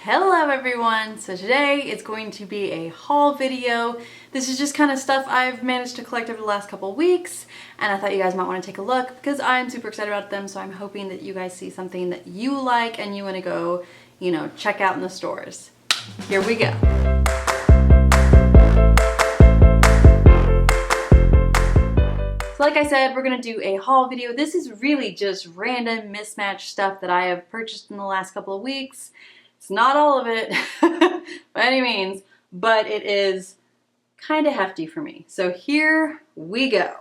Hello everyone! So today it's going to be a haul video. This is just kind of stuff I've managed to collect over the last couple of weeks, and I thought you guys might want to take a look because I'm super excited about them, so I'm hoping that you guys see something that you like and you want to go, you know, check out in the stores. Here we go. So like I said, we're going to do a haul video. This is really just random mismatched stuff that I have purchased in the last couple of weeks. It's not all of it by any means, but it is kind of hefty for me. So here we go.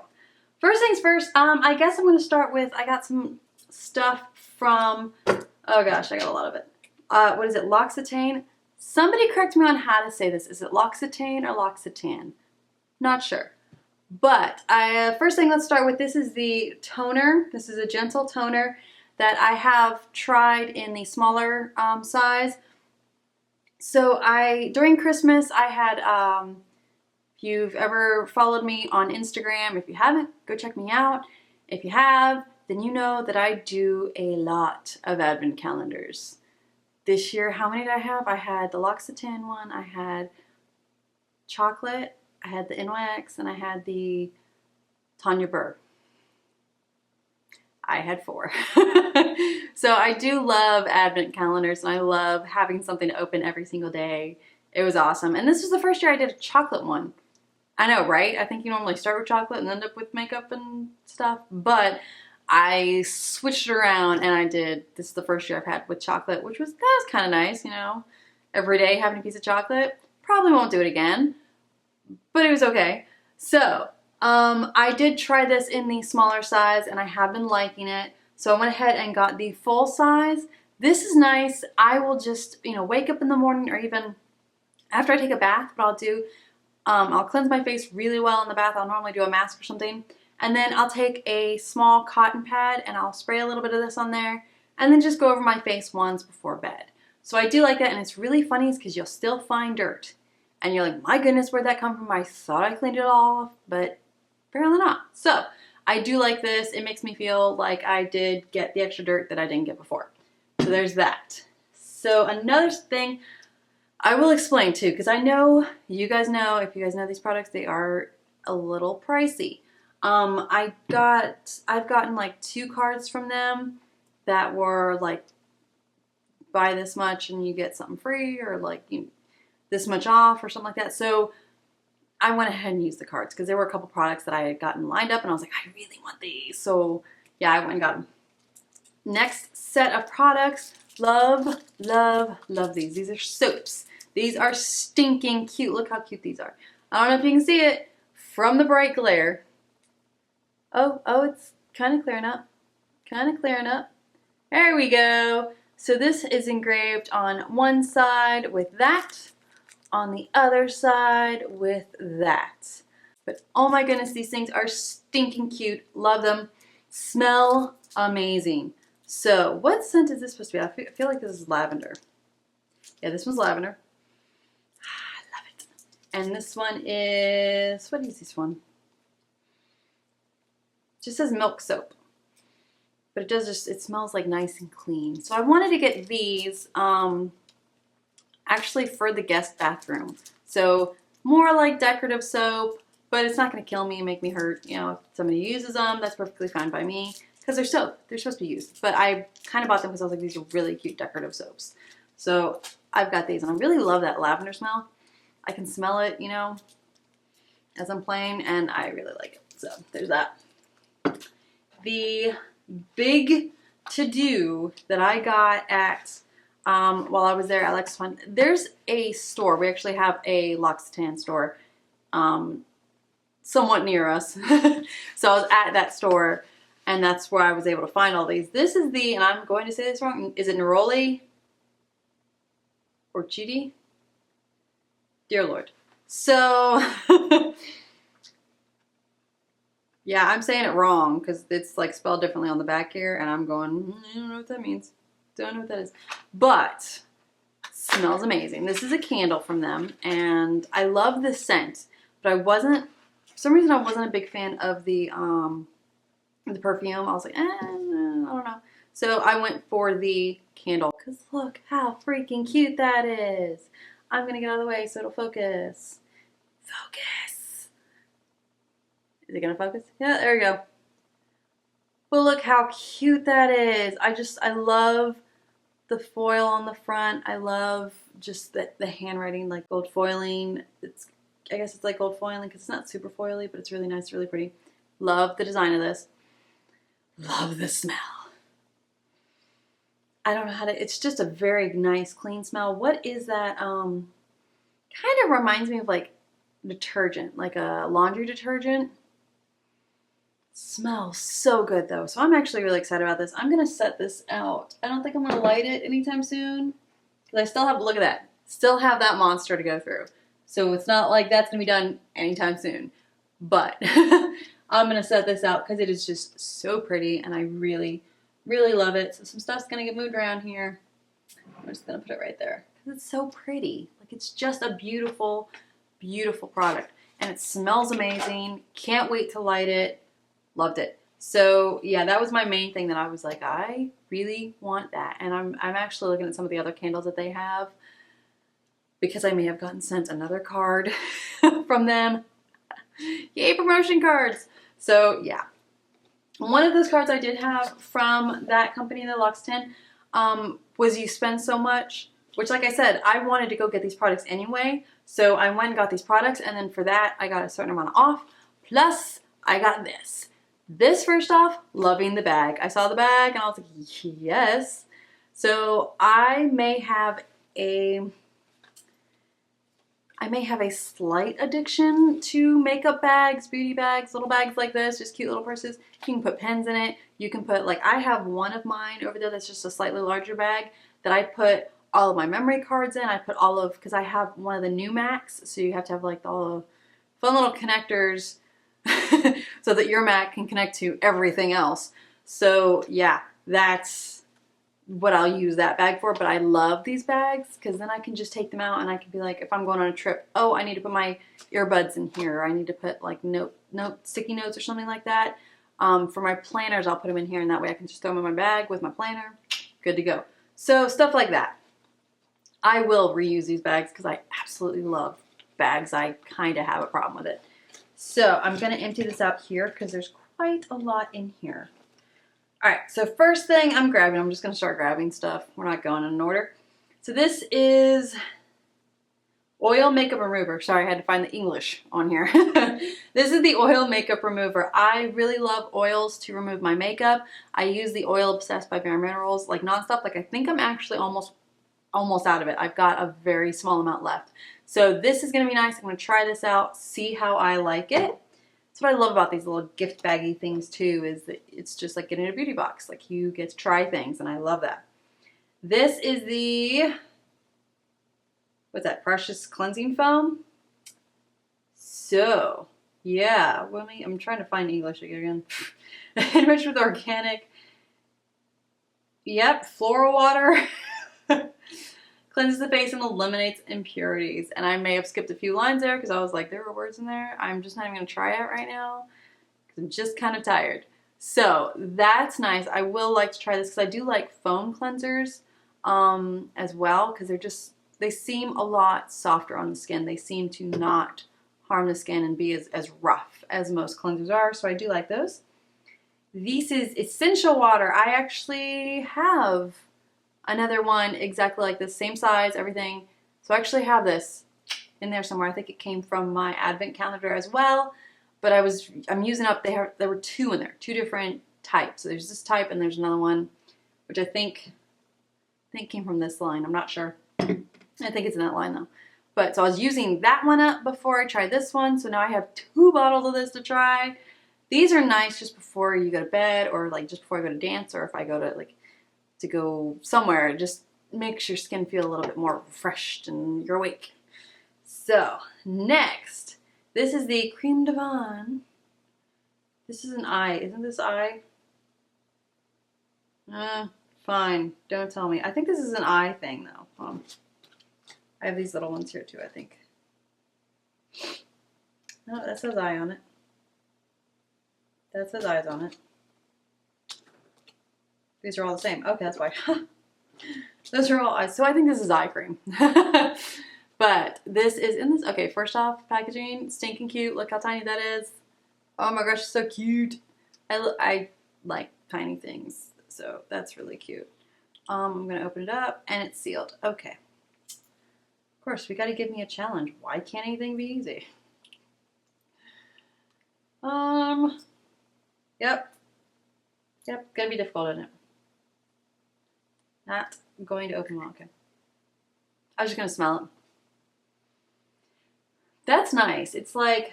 First things first, I guess I'm going to start with, I got some stuff from, oh gosh, I got a lot of it. What is it, L'Occitane? Somebody correct me on how to say this. Is it L'Occitane or L'Occitane? Not sure. But first thing, let's start with, this is the toner. This is a gentle toner that I have tried in the smaller size. So during Christmas, I had, if you've ever followed me on Instagram, if you haven't, go check me out. If you have, then you know that I do a lot of advent calendars. This year, how many did I have? I had the L'Occitane one, I had chocolate, I had the NYX, and I had the Tanya Burr. I had 4. So I do love advent calendars, and I love having something to open every single day. It was awesome. And this was the first year I did a chocolate one. I know, right? I think you normally start with chocolate and end up with makeup and stuff. But I switched it around and I did, this is the first year I've had with chocolate, which was, that was kind of nice, you know. Every day having a piece of chocolate. Probably won't do it again, but it was okay. So, I did try this in the smaller size and I have been liking it. So I went ahead and got the full size. This is nice. I will just, you know, wake up in the morning or even after I take a bath, what I'll do, I'll cleanse my face really well in the bath. I'll normally do a mask or something. And then I'll take a small cotton pad and I'll spray a little bit of this on there and then just go over my face once before bed. So I do like that, and it's really funny because you'll still find dirt. And you're like, my goodness, where'd that come from? I thought I cleaned it all off, but apparently not. So I do like this. It makes me feel like I did get the extra dirt that I didn't get before. So there's that. So another thing I will explain too, because I know you guys know, if you guys know these products, they are a little pricey. I've gotten like 2 cards from them that were like, buy this much and you get something free, or like this much off or something like that. So I went ahead and used the cards because there were a couple products that I had gotten lined up and I was like, I really want these. So yeah, I went and got them. Next set of products. Love, love, love these. These are soaps. These are stinking cute. Look how cute these are. I don't know if you can see it from the bright glare. Oh, it's kind of clearing up. Kind of clearing up. There we go. So this is engraved on one side with that, on the other side with that. But oh my goodness, these things are stinking cute. Love them. Smell amazing. So what scent is this supposed to be? I feel like this is lavender. Yeah, this one's lavender. I love it. And this one is, what is this one? It just says milk soap. But it does just, it smells like nice and clean. So I wanted to get these actually for the guest bathroom. So more like decorative soap, but it's not going to kill me and make me hurt. You know, if somebody uses them, that's perfectly fine by me because they're soap. They're supposed to be used. But I kind of bought them because I was like, these are really cute decorative soaps. So I've got these and I really love that lavender smell. I can smell it, you know, as I'm playing, and I really like it. So there's that. The big to-do that I got at while I was there at Lexus, there's a store. We actually have a L'Occitane store somewhat near us. So I was at that store, and that's where I was able to find all these. This is the, and I'm going to say this wrong, is it Neroli or Chidi? Dear Lord. So yeah, I'm saying it wrong because it's like spelled differently on the back here, and I'm going, I don't know what that means. Don't know what that is. But smells amazing. This is a candle from them, and I love the scent, but I wasn't, for some reason I wasn't a big fan of the perfume. I was like, I don't know. So I went for the candle because look how freaking cute that is. I'm going to get out of the way so it'll focus. Focus. Is it going to focus? Yeah, there we go. But look how cute that is. I love the foil on the front. I love just the handwriting, like gold foiling. I guess it's like gold foiling because it's not super foily, but it's really nice, really pretty. Love the design of this. Love the smell. I don't know how to, it's just a very nice, clean smell. What is that? Kind of reminds me of like detergent, like a laundry detergent. Smells so good though. So I'm actually really excited about this. I'm going to set this out. I don't think I'm going to light it anytime soon. Because I still have, look at that. Still have that monster to go through. So it's not like that's going to be done anytime soon. But I'm going to set this out because it is just so pretty. And I really, really love it. So some stuff's going to get moved around here. I'm just going to put it right there. Because it's so pretty. Like it's just a beautiful, beautiful product. And it smells amazing. Can't wait to light it. Loved it. So yeah, that was my main thing that I was like, I really want that. And I'm actually looking at some of the other candles that they have because I may have gotten sent another card from them. Yay, promotion cards. So yeah. One of those cards I did have from that company, the Loxton, was you spend so much, which like I said, I wanted to go get these products anyway. So I went and got these products, and then for that, I got a certain amount off. Plus, I got this. This, first off, loving the bag. I saw the bag and I was like, yes. So I may have a slight addiction to makeup bags, beauty bags, little bags like this, just cute little purses. You can put pens in it. You can put, like, I have one of mine over there that's just a slightly larger bag that I put all of my memory cards in. I put all of, because I have one of the new Macs, so you have to have like all the fun little connectors so that your Mac can connect to everything else. So yeah, that's what I'll use that bag for. But I love these bags because then I can just take them out and I can be like, if I'm going on a trip, oh, I need to put my earbuds in here, or I need to put like sticky notes or something like that. For my planners, I'll put them in here, and that way I can just throw them in my bag with my planner. Good to go. So stuff like that. I will reuse these bags because I absolutely love bags. I kind of have a problem with it. So I'm going to empty this out here because there's quite a lot in here. All right, so first thing I'm just going to start grabbing stuff. We're not going in an order. So this is oil makeup remover. Sorry, I had to find the English on here. This is the oil makeup remover. I really love oils to remove my makeup. I use the Oil Obsessed by Bare Minerals like nonstop. Like I think I'm actually almost out of it. I've got a very small amount left. So this is going to be nice. I'm going to try this out, see how I like it. That's what I love about these little gift baggy things too, is that it's just like getting a beauty box. Like you get to try things, and I love that. This is the, what's that, Precious Cleansing Foam. So yeah, I'm trying to find English again. Enriched with organic, yep, floral water. Cleanses the face and eliminates impurities. And I may have skipped a few lines there because I was like, there were words in there. I'm just not even going to try it right now because I'm just kind of tired. So that's nice. I will like to try this because I do like foam cleansers as well, because they seem a lot softer on the skin. They seem to not harm the skin and be as rough as most cleansers are. So I do like those. This is essential water. I actually have another one exactly like this, same size, everything. So I actually have this in there somewhere. I think it came from my advent calendar as well. But I'm using up, there were two in there, two different types. So there's this type and there's another one, which I think came from this line. I'm not sure. I think it's in that line though. But so I was using that one up before I tried this one. So now I have 2 bottles of this to try. These are nice just before you go to bed, or like just before I go to dance, or if I go to go somewhere. It just makes your skin feel a little bit more refreshed and you're awake. So next, this is the Creme d'Ivin. This is an eye. Isn't this eye? Fine. Don't tell me. I think this is an eye thing though. I have these little ones here too, I think. No, that says eye on it. That says eyes on it. These are all the same. Okay, that's why. Those are all eyes. So I think this is eye cream. But this is in this. Okay, first off, packaging, stinking cute. Look how tiny that is. Oh my gosh, it's so cute. I like tiny things, so that's really cute. I'm gonna open it up and it's sealed. Okay. Of course, we gotta give me a challenge. Why can't anything be easy? Yep. Yep, gonna be difficult, isn't it? Not going to open well, okay. I was just gonna smell it. That's nice. It's like,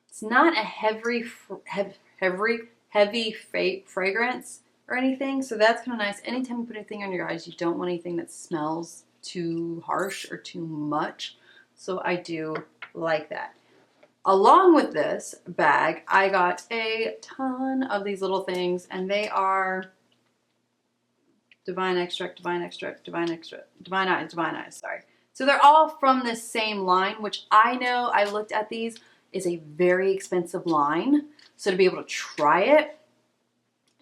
it's not a heavy fragrance or anything, so that's kind of nice. Anytime you put anything on your eyes, you don't want anything that smells too harsh or too much, so I do like that. Along with this bag, I got a ton of these little things, and they are Divine Extract, Divine Extract, Divine Extract, Divine Eyes, sorry. So they're all from this same line, which I know, I looked at these, is a very expensive line. So to be able to try it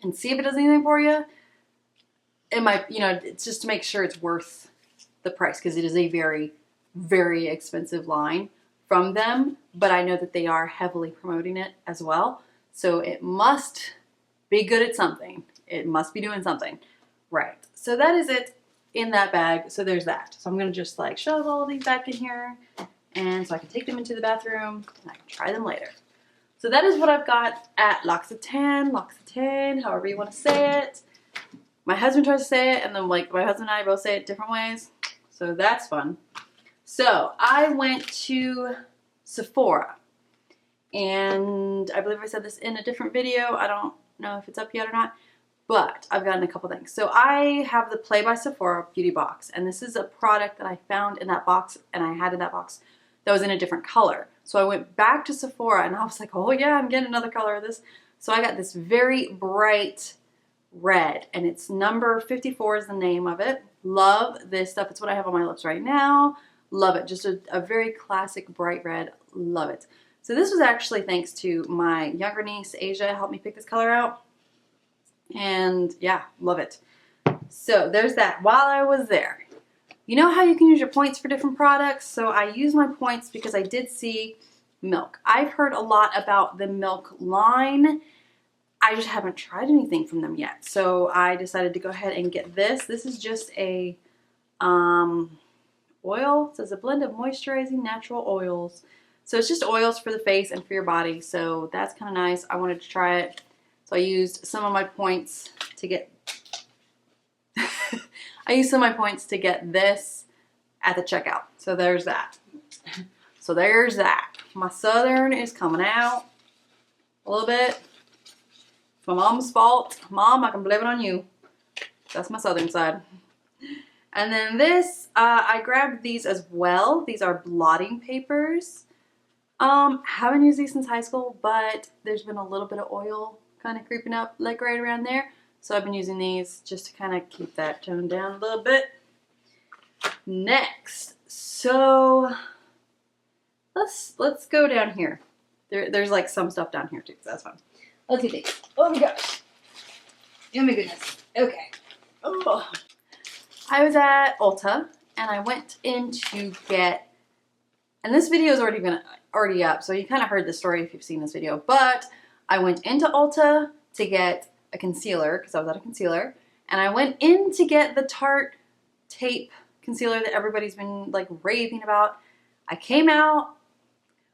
and see if it does anything for you, it might, you know, it's just to make sure it's worth the price, because it is a very, very expensive line from them. But I know that they are heavily promoting it as well. So it must be good at something. It must be doing something right. So that is it in that bag. So there's that. So I'm going to just like shove all of these back in here, and so I can take them into the bathroom and I can try them later. So that is what I've got at L'Occitane, however you want to say it. My husband tries to say it, and then like my husband and I both say it different ways. So that's fun. So I went to Sephora, and I believe I said this in a different video. I don't know if it's up yet or not, but I've gotten a couple things. So I have the Play by Sephora beauty box, and this is a product that I found in that box, and I had in that box that was in a different color. So I went back to Sephora, and I was like, oh yeah, I'm getting another color of this. So I got this very bright red, and it's number 54 is the name of it. Love this stuff. It's what I have on my lips right now. Love it. Just a very classic bright red. Love it. So this was actually thanks to my younger niece, Asia, helped me pick this color out. And yeah, love it. So there's that. While I was there, you know how you can use your points for different products? So I used my points because I did see Milk. I've heard a lot about the Milk line. I just haven't tried anything from them yet. So I decided to go ahead and get this. This is just a oil. It says a blend of moisturizing natural oils. So it's just oils for the face and for your body. So that's kind of nice. I wanted to try it. So I used some of my points to get this at the checkout. So there's that. So there's that. My Southern is coming out a little bit. It's my mom's fault. Mom, I can blame it on you. That's my Southern side. And then this, I grabbed these as well. These are blotting papers. Haven't used these since high school, but there's been a little bit of oil kind of creeping up like right around there. So I've been using these just to kind of keep that tone down a little bit. Next, so let's go down here. There's like some stuff down here too, so that's fun. Let's get these. Oh my gosh. Oh my goodness. Okay. Oh. I was at Ulta, and I went in to get, and this video is already up, so you kind of heard the story if you've seen this video, but I went into Ulta to get a concealer, because I was out of concealer, and I went in to get the Tarte tape concealer that everybody's been like raving about. I came out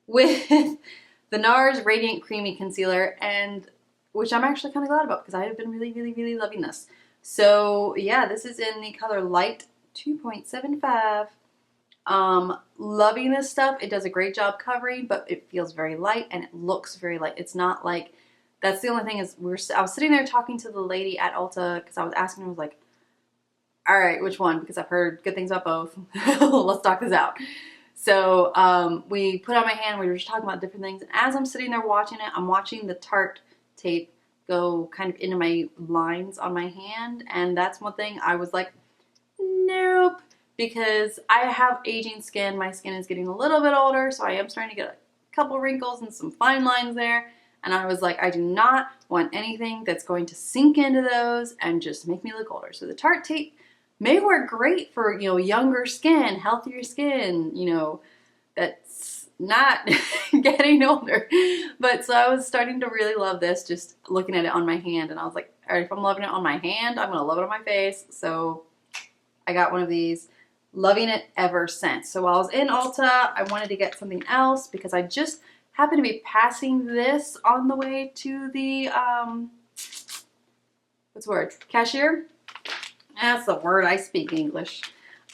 with the NARS Radiant Creamy Concealer, and which I'm actually kind of glad about, because I have been really, really, really loving this. So yeah, this is in the color Light 2.75. Loving this stuff. It does a great job covering, but it feels very light and it looks very light. It's not like, that's the only thing is I was sitting there talking to the lady at Ulta because I was asking her, I was like, all right, which one? Because I've heard good things about both. Let's talk this out. So we put on my hand, we were just talking about different things. And as I'm sitting there watching it, I'm watching the Tarte tape go kind of into my lines on my hand. And that's one thing I was like, nope. Because I have aging skin. My skin is getting a little bit older, so I am starting to get a couple wrinkles and some fine lines there. And I was like, I do not want anything that's going to sink into those and just make me look older. So the Tarte tape may work great for, you know, younger skin, healthier skin, you know, that's not getting older. But so I was starting to really love this, just looking at it on my hand, and I was like, all right, if I'm loving it on my hand, I'm gonna love it on my face. So I got one of these, loving it ever since. So while I was in Ulta, I wanted to get something else because I just happened to be passing this on the way to the what's the word? Cashier? That's the word. I speak English.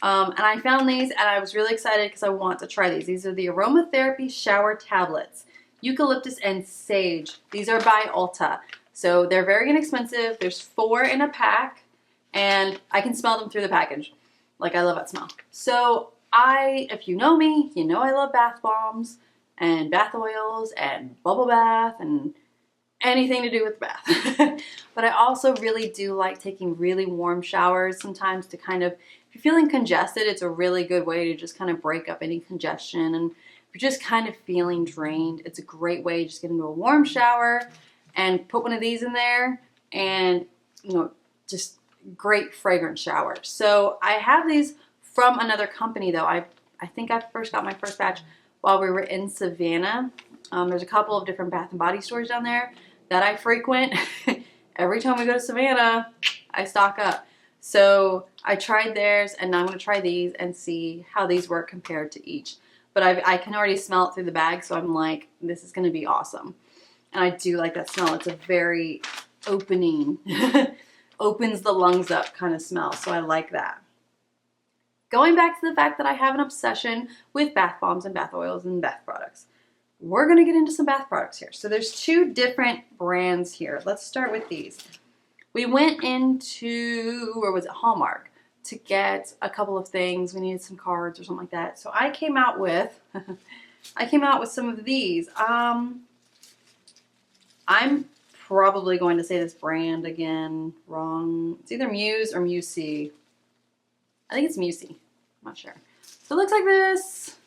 And I found these and I was really excited because I want to try these. These are the aromatherapy shower tablets, eucalyptus and sage. These are by Ulta. So they're very inexpensive. There's 4 in a pack and I can smell them through the package. Like, I love that smell. So if you know me, you know I love bath bombs and bath oils and bubble bath and anything to do with bath. But I also really do like taking really warm showers sometimes to kind of, if you're feeling congested, it's a really good way to just kind of break up any congestion. And if you're just kind of feeling drained, it's a great way to just get into a warm shower and put one of these in there and, you know, just great fragrance shower. So I have these from another company though. I think I first got my first batch while we were in Savannah. There's a couple of different Bath and Body stores down there that I frequent. Every time we go to Savannah, I stock up. So I tried theirs and now I'm going to try these and see how these work compared to each. But I can already smell it through the bag, so I'm like, this is going to be awesome. And I do like that smell. It's a very opening, opens the lungs up kind of smell. So I like that. Going back to the fact that I have an obsession with bath bombs and bath oils and bath products. We're going to get into some bath products here. So there's 2 different brands here. Let's start with these. We went into, where was it, Hallmark, to get a couple of things. We needed some cards or something like that. So I came out with, some of these. I'm probably going to say this brand again wrong. It's either Muse or Musey. I think it's Musey. I'm not sure. So it looks like this.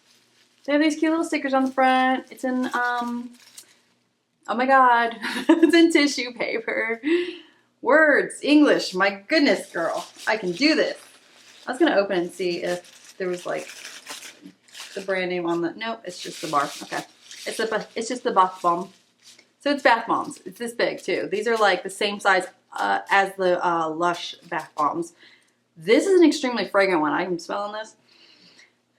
They have these cute little stickers on the front. It's in, oh my God, it's in tissue paper. Words, English, my goodness, girl. I can do this. I was going to open and see if there was like the brand name on the, nope, it's just the bar. Okay. It's just the bath bomb. So it's bath bombs. It's this big too. These are like the same size as the Lush bath bombs. This is an extremely fragrant one. I'm smelling this.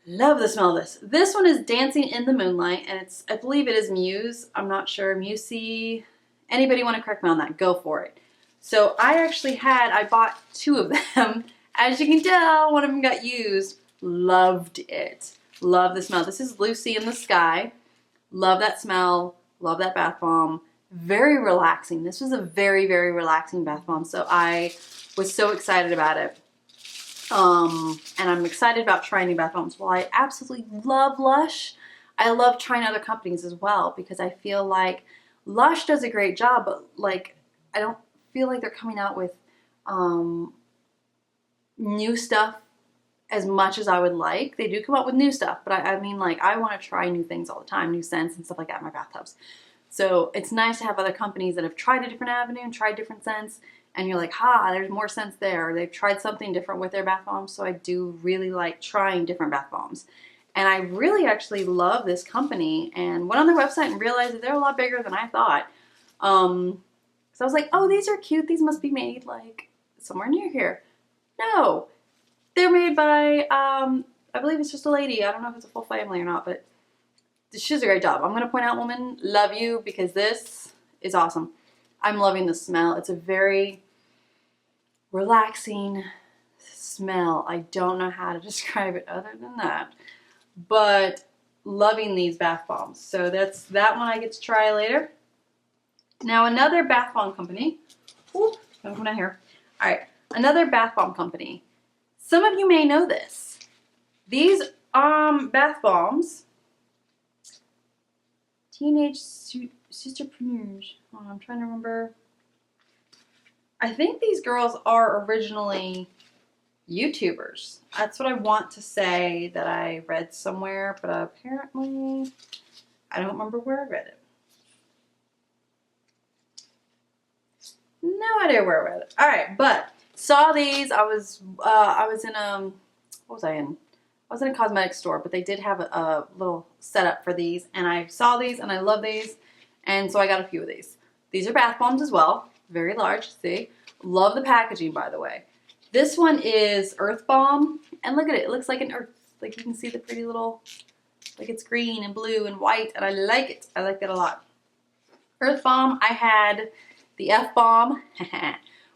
Love the smell of this. This one is Dancing in the Moonlight, and it's, I believe it is Muse. I'm not sure. Musey. Anybody want to correct me on that? Go for it. So I bought 2 of them. As you can tell, one of them got used. Loved it. Love the smell. This is Lucy in the Sky. Love that smell. Love that bath bomb. Very relaxing. This was a very, very relaxing bath bomb. So I was so excited about it. And I'm excited about trying new bath bombs. While I absolutely love Lush, I love trying other companies as well because I feel like Lush does a great job, but like I don't feel like they're coming out with new stuff as much as I would like. They do come out with new stuff, but I mean, like, I want to try new things all the time, new scents and stuff like that in my bathtubs. So it's nice to have other companies that have tried a different avenue and tried different scents. And you're like, there's more scents there. Or they've tried something different with their bath bombs. So I do really like trying different bath bombs. And I really actually love this company. And went on their website and realized that they're a lot bigger than I thought. So I was like, oh, these are cute. These must be made like somewhere near here. No, they're made by, I believe it's just a lady. I don't know if it's a full family or not, but she does a great job. I'm going to point out, woman, love you, because this is awesome. I'm loving the smell. It's a very relaxing smell. I don't know how to describe it other than that. But loving these bath bombs. So that's that one I get to try later. Now another bath bomb company. Ooh, don't come down here. All right, another bath bomb company. Some of you may know this. These bath bombs, Teenage Sisterpreneurs. Oh, I'm trying to remember. I think these girls are originally YouTubers. That's what I want to say that I read somewhere, but apparently I don't remember where I read it. No idea where I read it. All right, but saw these. I was in what was I in? I was in a cosmetic store, but they did have a little setup for these, and I saw these and I love these, and so I got a few of these. These are bath bombs as well, very large. See, love the packaging, by the way. This one is Earth Balm, and look at it. It looks like an earth. Like you can see the pretty little, like it's green and blue and white, and I like it. I like that a lot. Earth Balm, I had the F Balm,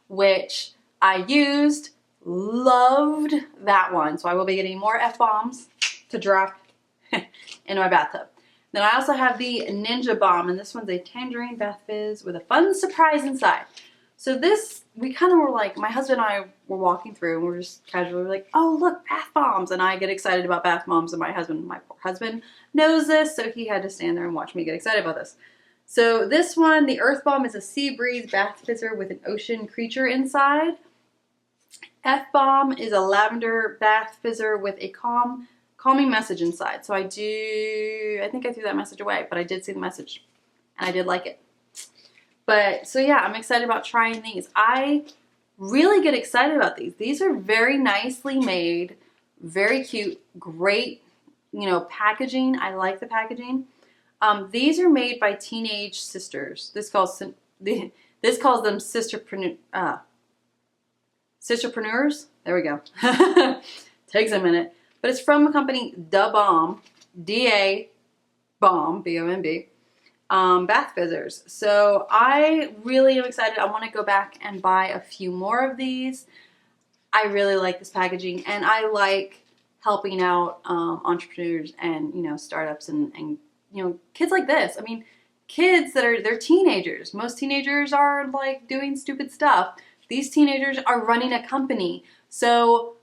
which I used, loved that one. So I will be getting more F Bombs to drop into my bathtub. Then I also have the Ninja Balm, and this one's a tangerine bath fizz with a fun surprise inside. So this, we kind of were like, my husband and I were walking through and we were just casually like, oh look, bath bombs. And I get excited about bath bombs, and my poor husband knows this, so he had to stand there and watch me get excited about this. So this one, the Earth Balm, is a sea breeze bath fizzer with an ocean creature inside. F Balm is a lavender bath fizzer with a calming message inside. So I think I threw that message away, but I did see the message and I did like it. But so yeah, I'm excited about trying these. I really get excited about these. These are very nicely made, very cute, great, you know, packaging. I like the packaging. These are made by teenage sisters. This calls them sisterpreneurs. There we go. Takes a minute, but it's from a company, Da Bomb, D-A Bomb, B-O-M-B. Bath fizzers. So I really am excited. I want to go back and buy a few more of these. I really like this packaging, and I like helping out entrepreneurs and, you know, startups and you know, kids like this. I mean, kids they're teenagers. Most teenagers are like doing stupid stuff. These teenagers are running a company. So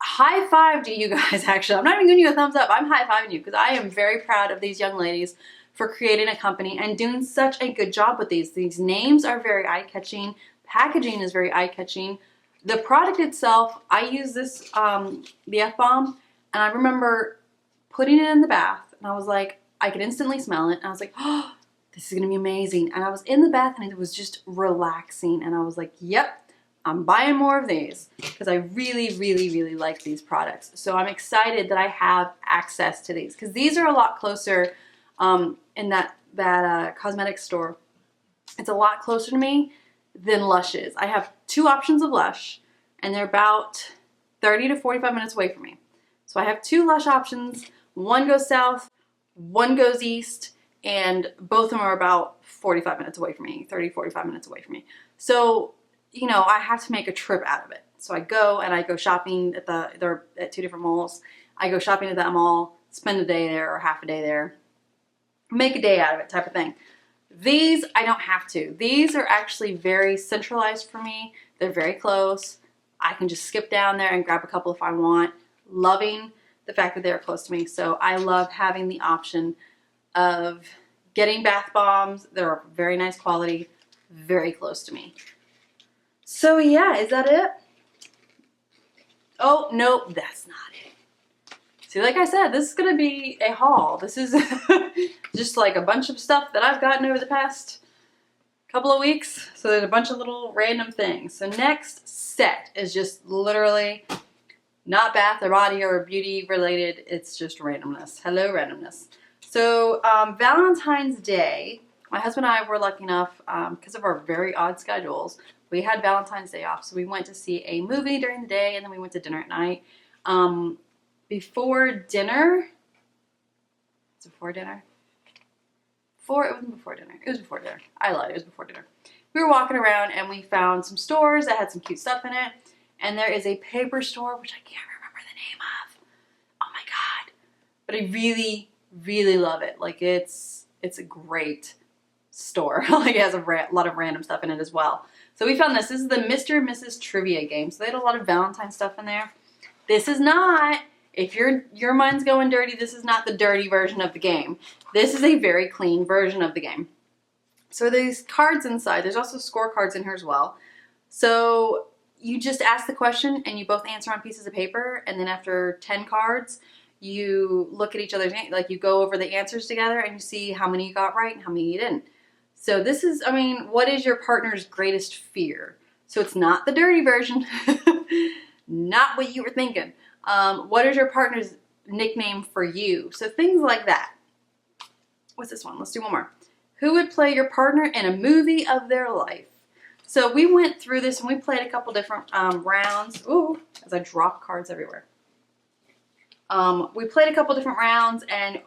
high five to you guys. Actually, I'm not even giving you a thumbs up. I'm high fiving you because I am very proud of these young ladies for creating a company and doing such a good job with these. These names are very eye-catching. Packaging is very eye-catching. The product itself, I use this, the F-Bomb, and I remember putting it in the bath, and I was like, I could instantly smell it, and I was like, oh, this is gonna be amazing. And I was in the bath, and it was just relaxing, and I was like, yep, I'm buying more of these because I really, really, really like these products. So I'm excited that I have access to these because these are a lot closer in that cosmetic store. It's a lot closer to me than Lush is. I have two options of Lush, and they're about 30 to 45 minutes away from me. So I have two Lush options. One goes south, one goes east, and both of them are about 45 minutes away from me, 30, 45 minutes away from me. So, you know, I have to make a trip out of it. So I go shopping at they're at two different malls. I go shopping at that mall, spend a day there or half a day there, make a day out of it type of thing. These, I don't have to. These are actually very centralized for me. They're very close. I can just skip down there and grab a couple if I want. Loving the fact that they're close to me. So I love having the option of getting bath bombs. They're very nice quality, very close to me. So yeah, is that it? Oh, nope, that's not it. See, like I said, this is going to be a haul. This is just like a bunch of stuff that I've gotten over the past couple of weeks. So there's a bunch of little random things. So next set is just literally not bath or body or beauty related. It's just randomness. Hello, randomness. So Valentine's Day, my husband and I were lucky enough, because of our very odd schedules, we had Valentine's Day off. So we went to see a movie during the day, and then we went to dinner at night. Before dinner, it's before dinner? It wasn't before dinner. It was before dinner. I lied, it was before dinner. We were walking around and we found some stores that had some cute stuff in it. And there is a paper store, which I can't remember the name of. Oh my God. But I really, really love it. Like it's a great store. Like it has a lot of random stuff in it as well. So we found this. This is the Mr. and Mrs. Trivia game. So they had a lot of Valentine stuff in there. This is not, if your mind's going dirty, this is not the dirty version of the game. This is a very clean version of the game. So there's cards inside. There's also scorecards in here as well. So you just ask the question and you both answer on pieces of paper. And then after 10 cards, you look at each other's, like you go over the answers together and you see how many you got right and how many you didn't. So this is, I mean, what is your partner's greatest fear? So it's not the dirty version. Not what you were thinking. What is your partner's nickname for you? So things like that. What's this one? Let's do one more. Who would play your partner in a movie of their life? So we went through this and we played a couple different rounds. Ooh, as I drop cards everywhere. We played a couple different rounds and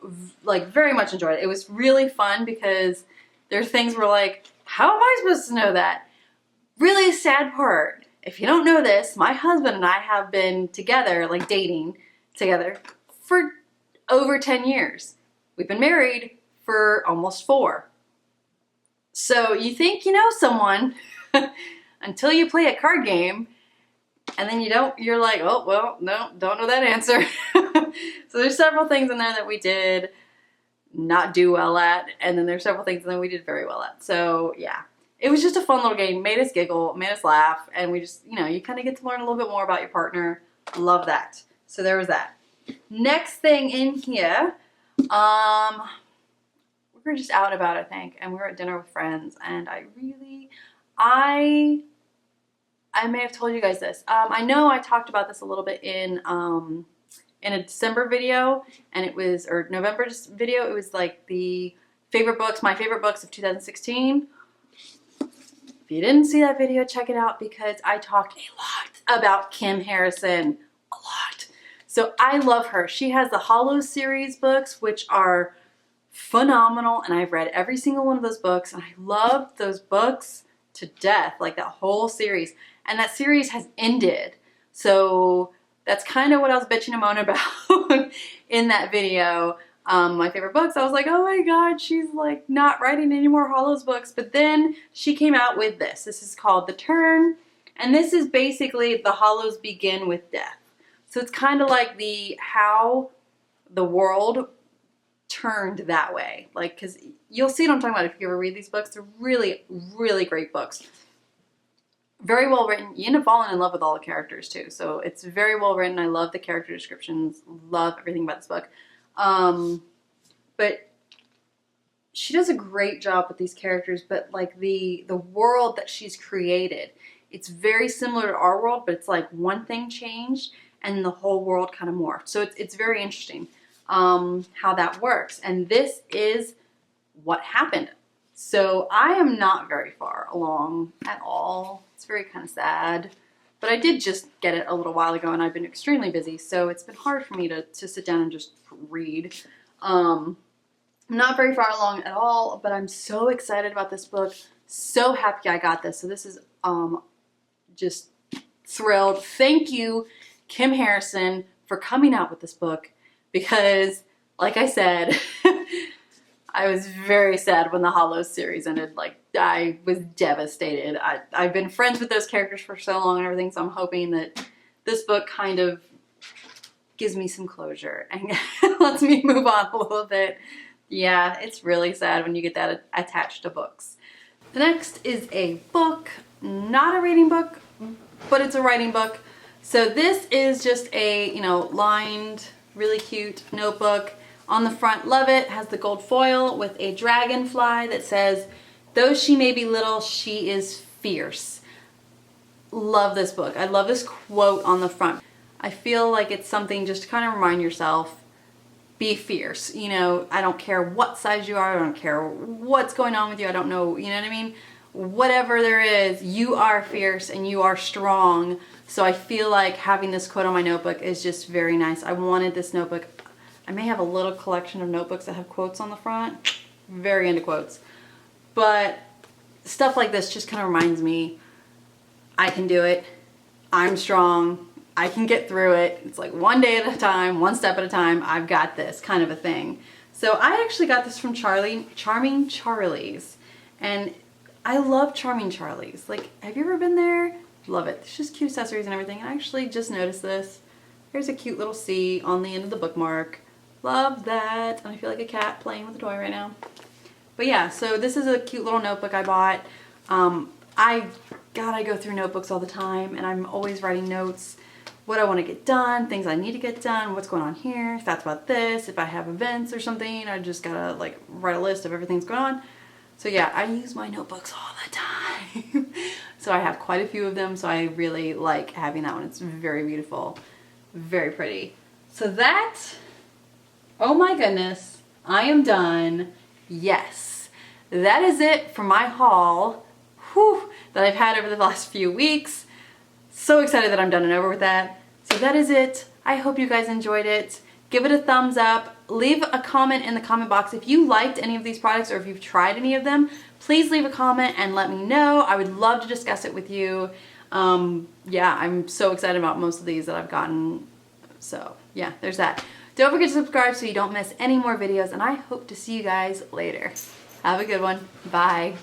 like very much enjoyed it. It was really fun because there's things where like, how am I supposed to know that? Really sad part. If you don't know this, my husband and I have been together, like dating together for over 10 years. We've been married for almost 4. So you think you know someone until you play a card game, and then you're like, oh, well, no, don't know that answer. So there's several things in there that we did not do well at, and then there's several things that we did very well at. So yeah, it was just a fun little game, made us giggle, made us laugh, and we just, you know, you kind of get to learn a little bit more about your partner. Love that. So there was that. Next thing in here, we were just out and about, I think, and we were at dinner with friends, and I may have told you guys this. I know I talked about this a little bit in a December video, and it was, or November video, it was like the favorite books, my favorite books of 2016. If you didn't see that video, check it out because I talk a lot about Kim Harrison, a lot. So I love her. She has the Hollow series books, which are phenomenal, and I've read every single one of those books, and I love those books to death, like that whole series. And that series has ended. So that's kind of what I was bitching and moaning about in that video. My favorite books, I was like, oh my God, she's like not writing any more Hollows books. But then she came out with this. This is called The Turn. And this is basically the Hollows begin with death. So it's kind of like how the world turned that way. Like, because you'll see what I'm talking about if you ever read these books. They're really, really great books. Very well written. You end up falling in love with all the characters too. So it's very well written. I love the character descriptions. Love everything about this book. But she does a great job with these characters, but like the world that she's created, it's very similar to our world, but it's like one thing changed and the whole world kind of morphed. So it's very interesting how that works. And this is what happened. So I am not very far along at all. It's very kind of sad, but I did just get it a little while ago and I've been extremely busy. So it's been hard for me to sit down and just read. I'm not very far along at all, but I'm so excited about this book. So happy I got this. So this is just thrilled. Thank you, Kim Harrison, for coming out with this book because, like I said, I was very sad when the Hollows series ended. Like, I was devastated. I've been friends with those characters for so long and everything, so I'm hoping that this book kind of gives me some closure and lets me move on a little bit. Yeah, it's really sad when you get that attached to books. The next is a book, not a reading book, but it's a writing book. So this is just a, lined, really cute notebook. On the front, love it, has the gold foil with a dragonfly that says, though she may be little, she is fierce. Love this book. I love this quote on the front. I feel like it's something just to kind of remind yourself, be fierce. I don't care what size you are. I don't care what's going on with you. I don't know, you know what I mean? Whatever there is, you are fierce and you are strong. So I feel like having this quote on my notebook is just very nice. I wanted this notebook. I may have a little collection of notebooks that have quotes on the front. Very into quotes. But stuff like this just kind of reminds me, I can do it. I'm strong. I can get through it. It's like one day at a time, one step at a time. I've got this kind of a thing. So I actually got this from Charming Charlie's. And I love Charming Charlie's. Like, have you ever been there? Love it. It's just cute accessories and everything. And I actually just noticed this. There's a cute little C on the end of the bookmark. Love that. And I feel like a cat playing with a toy right now. But yeah, so this is a cute little notebook I bought. I go through notebooks all the time and I'm always writing notes. What I want to get done, things I need to get done, what's going on here, thoughts about this, if I have events or something, I just gotta like write a list of everything that's going on. So yeah, I use my notebooks all the time. So I have quite a few of them, so I really like having that one. It's very beautiful, very pretty. So that, oh my goodness, I am done. Yes, that is it for my haul that I've had over the last few weeks. So excited that I'm done and over with that. So that is it. I hope you guys enjoyed it. Give it a thumbs up. Leave a comment in the comment box if you liked any of these products or if you've tried any of them. Please leave a comment and let me know. I would love to discuss it with you. Yeah, I'm so excited about most of these that I've gotten. So yeah, there's that. Don't forget to subscribe so you don't miss any more videos, and I hope to see you guys later. Have a good one. Bye.